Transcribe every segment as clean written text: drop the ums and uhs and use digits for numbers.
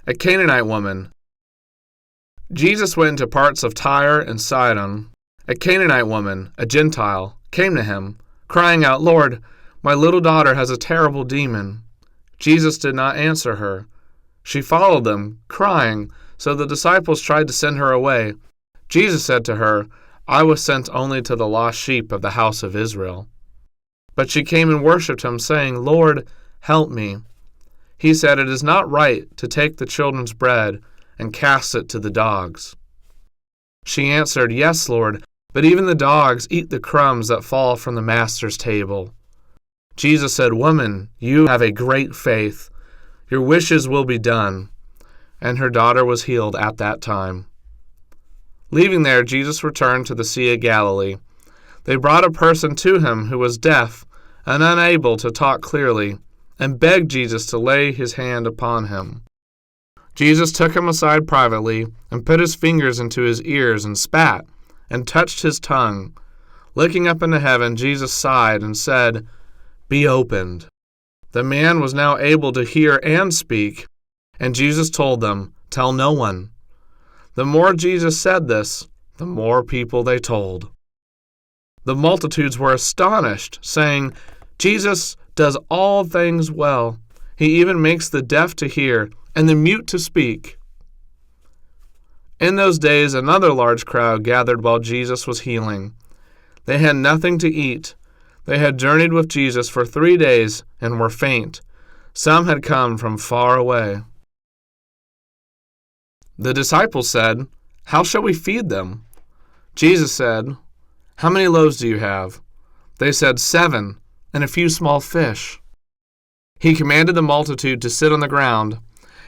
a Canaanite woman. Jesus went into parts of Tyre and Sidon. A Canaanite woman, a Gentile, came to him, crying out, "Lord, my little daughter has a terrible demon." Jesus did not answer her. She followed them, crying, so the disciples tried to send her away. Jesus said to her, "I was sent only to the lost sheep of the house of Israel." But she came and worshipped him, saying, "Lord, help me." He said, "It is not right to take the children's bread and cast it to the dogs." She answered, "Yes, Lord, but even the dogs eat the crumbs that fall from the master's table." Jesus said, "Woman, you have a great faith. Your wishes will be done." And her daughter was healed at that time. Leaving there, Jesus returned to the Sea of Galilee. They brought a person to him who was deaf and unable to talk clearly, and begged Jesus to lay his hand upon him. Jesus took him aside privately and put his fingers into his ears and spat and touched his tongue. Looking up into heaven, Jesus sighed and said, "Be opened." The man was now able to hear and speak, and Jesus told them, "Tell no one." The more Jesus said this, the more people they told. The multitudes were astonished, saying, "Jesus does all things well. He even makes the deaf to hear and the mute to speak." In those days, another large crowd gathered while Jesus was healing. They had nothing to eat. They had journeyed with Jesus for 3 days and were faint. Some had come from far away. The disciples said, "How shall we feed them?" Jesus said, "How many loaves do you have?" They said, 7, and a few small fish. He commanded the multitude to sit on the ground,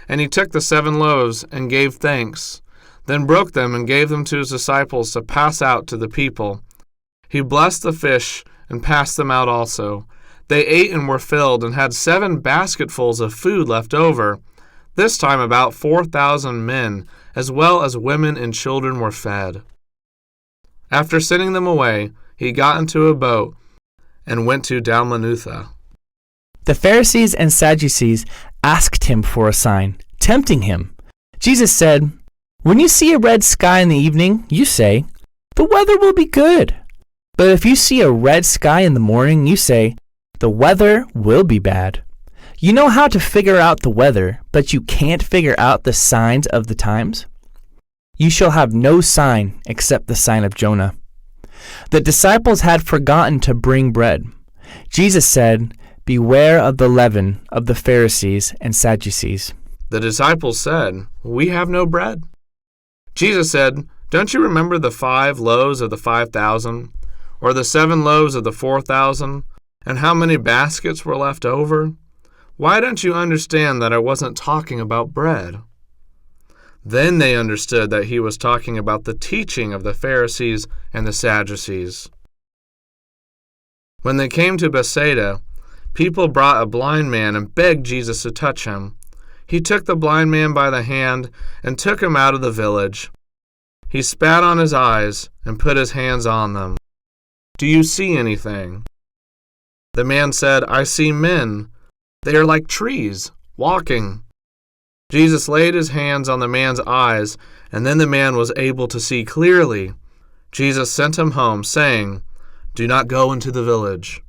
and he took the 7 loaves and gave thanks, then broke them and gave them to his disciples to pass out to the people. He blessed the fish and passed them out also. They ate and were filled, and had 7 basketfuls of food left over. This time about 4,000 men, as well as women and children, were fed. After sending them away, he got into a boat and went to Dalmanutha. The Pharisees and Sadducees asked him for a sign, tempting him. Jesus said, "When you see a red sky in the evening, you say, 'The weather will be good.' But if you see a red sky in the morning, you say, 'The weather will be bad.' You know how to figure out the weather, but you can't figure out the signs of the times? You shall have no sign except the sign of Jonah." The disciples had forgotten to bring bread. Jesus said, "Beware of the leaven of the Pharisees and Sadducees." The disciples said, "We have no bread." Jesus said, "Don't you remember the 5 loaves of the 5,000, or the 7 loaves of the 4,000, and how many baskets were left over? Why don't you understand that I wasn't talking about bread?" Then they understood that he was talking about the teaching of the Pharisees and the Sadducees. When they came to Bethsaida, people brought a blind man and begged Jesus to touch him. He took the blind man by the hand and took him out of the village. He spat on his eyes and put his hands on them. "Do you see anything?" The man said, "I see men. They are like trees, walking." Jesus laid his hands on the man's eyes, and then the man was able to see clearly. Jesus sent him home, saying, "Do not go into the village."